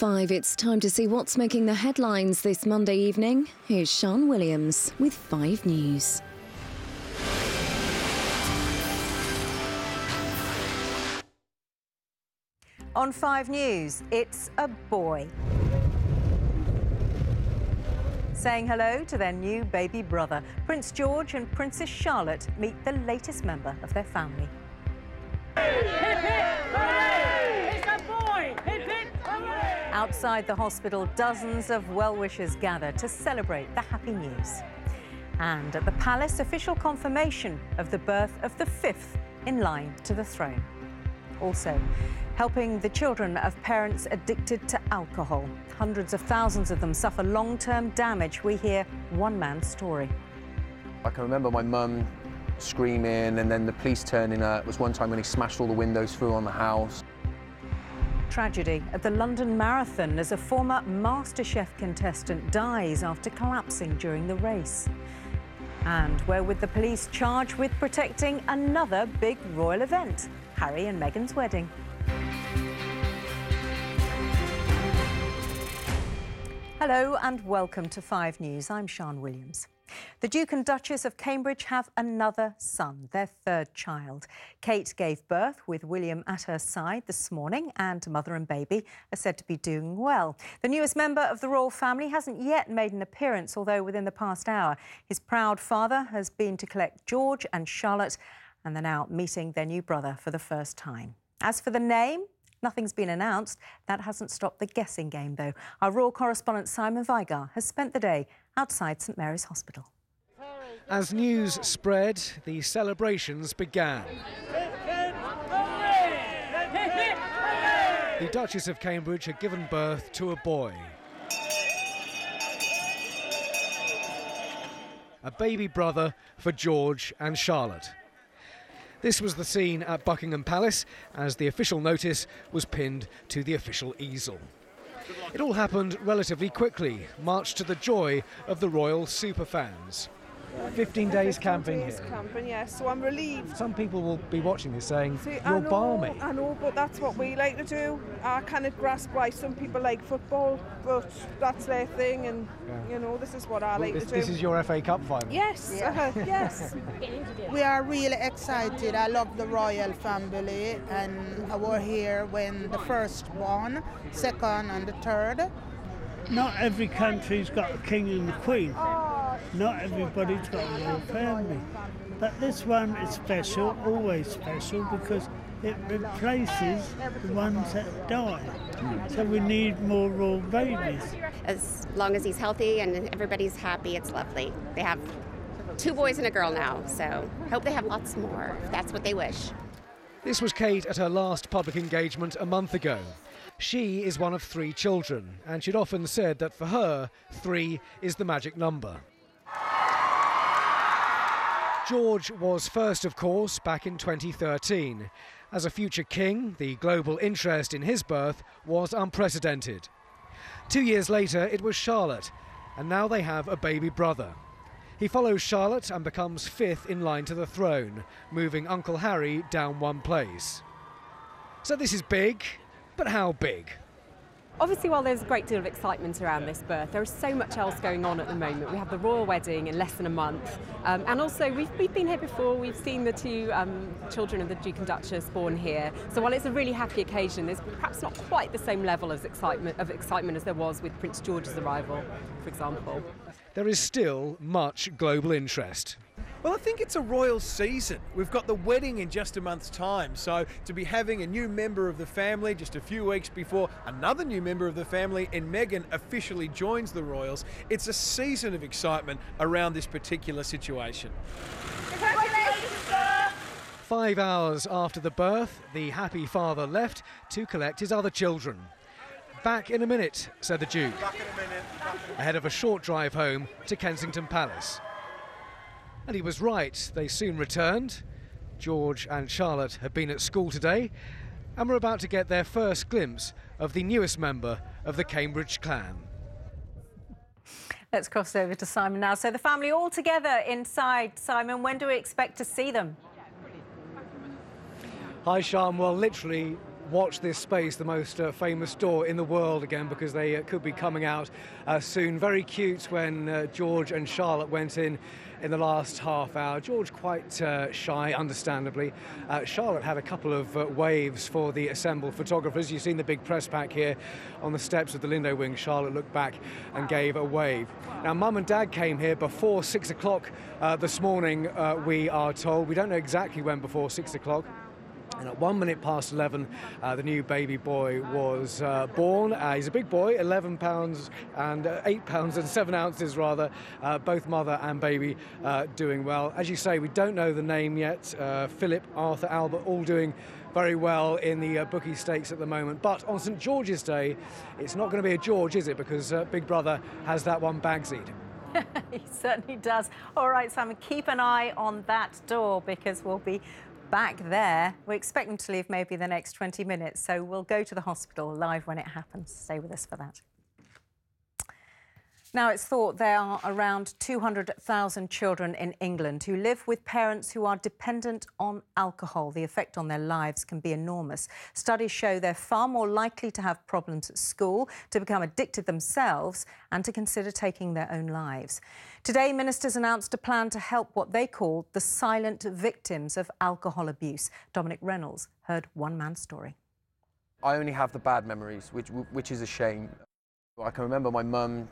5, it's time to see what's making the headlines this Monday evening. Here's Sean Williams with 5 News. On 5 News, it's a boy saying hello to their new baby brother. Prince George and Princess Charlotte meet the latest member of their family. Hip, hip, hooray! It's a boy! Hip, hip, hooray! Outside the hospital, dozens of well-wishers gather to celebrate the happy news. And at the palace, official confirmation of the birth of the 5th in line to the throne. Also, helping the children of parents addicted to alcohol. Hundreds of thousands of them suffer long-term damage. We hear one man's story. I can remember my mum screaming and then the police turning up. It was one time when he smashed all the windows through on the house. Tragedy at the London Marathon as a former MasterChef contestant dies after collapsing during the race. And where would the police charged with protecting another big royal event? Harry and Meghan's wedding. Hello and welcome to 5 News. I'm Sean Williams. The Duke and Duchess of Cambridge have another son, their 3rd child. Kate gave birth with William at her side this morning, and mother and baby are said to be doing well. The newest member of the royal family hasn't yet made an appearance, although within the past hour his proud father has been to collect George and Charlotte, and they're now meeting their new brother for the first time. As for the name, nothing's been announced. That hasn't stopped the guessing game, though. Our royal correspondent Simon Vigar has spent the day outside St Mary's Hospital. As news spread, the celebrations began. The Duchess of Cambridge had given birth to a boy. A baby brother for George and Charlotte. This was the scene at Buckingham Palace as the official notice was pinned to the official easel. It all happened relatively quickly, much to the joy of the royal superfans. 15 days camping here. Camping, yes, so I'm relieved. Some people will be watching this saying, you're balmy. I know, but that's what we like to do. I cannot grasp why some people like football, but that's their thing, and you know, this is what I like to do. This is your FA Cup final? Yes, yes. We are really excited. I love the royal family, and I was here when the first one, second and the third. Not every country's got a king and a queen. Not everybody's got a royal family. But this one is special, always special, because it replaces the ones that die. So we need more royal babies. As long as he's healthy and everybody's happy, it's lovely. They have 2 boys and a girl now, so hope they have lots more, if that's what they wish. This was Kate at her last public engagement a month ago. She is one of 3 children, and she'd often said that for her, 3 is the magic number. George was first, of course, back in 2013. As a future king, the global interest in his birth was unprecedented. 2 years later, it was Charlotte, and now they have a baby brother. He follows Charlotte and becomes 5th in line to the throne, moving Uncle Harry down 1 place. So this is big. But how big? Obviously, while there's a great deal of excitement around this birth, there is so much else going on at the moment. We have the royal wedding in less than a month. And also, we've been here before. We've seen the 2 children of the Duke and Duchess born here. So while it's a really happy occasion, there's perhaps not quite the same level of excitement as there was with Prince George's arrival, for example. There is still much global interest. Well, I think it's a royal season. We've got the wedding in just a month's time, so to be having a new member of the family just a few weeks before another new member of the family and Meghan officially joins the royals, it's a season of excitement around this particular situation. Congratulations, sir! 5 hours after the birth, the happy father left to collect his other children. Back in a minute, said the Duke, ahead of a short drive home to Kensington Palace. And he was right, they soon returned. George and Charlotte have been at school today and were about to get their first glimpse of the newest member of the Cambridge clan. Let's cross over to Simon now. So the family all together inside. Simon, when do we expect to see them? Hi, Sean. Well, literally watch this space, the most famous store in the world again, because they could be coming out soon. Very cute when George and Charlotte went in the last half hour. George quite shy, understandably. Charlotte had a couple of waves for the assembled photographers. You've seen the big press pack here on the steps of the Lindo wing. Charlotte looked back and gave a wave. Now, Mum and Dad came here before 6 o'clock this morning, we are told. We don't know exactly when before 6 o'clock. And at 1 minute past 11, the new baby boy was born. He's a big boy, 11 pounds and 8 pounds and 7 ounces rather. Both mother and baby doing well. As you say, we don't know the name yet. Philip, Arthur, Albert, all doing very well in the bookie stakes at the moment. But on St George's Day, it's not going to be a George, is it? Because Big Brother has that one bagsied. He certainly does. All right, Simon, keep an eye on that door because we'll be back there. We expect them to leave maybe the next 20 minutes, so we'll go to the hospital live when it happens. Stay with us for that. Now, it's thought there are around 200,000 children in England who live with parents who are dependent on alcohol. The effect on their lives can be enormous. Studies show they're far more likely to have problems at school, to become addicted themselves and to consider taking their own lives. Today, ministers announced a plan to help what they call the silent victims of alcohol abuse. Dominic Reynolds heard one man's story. I only have the bad memories, which is a shame. I can remember my mum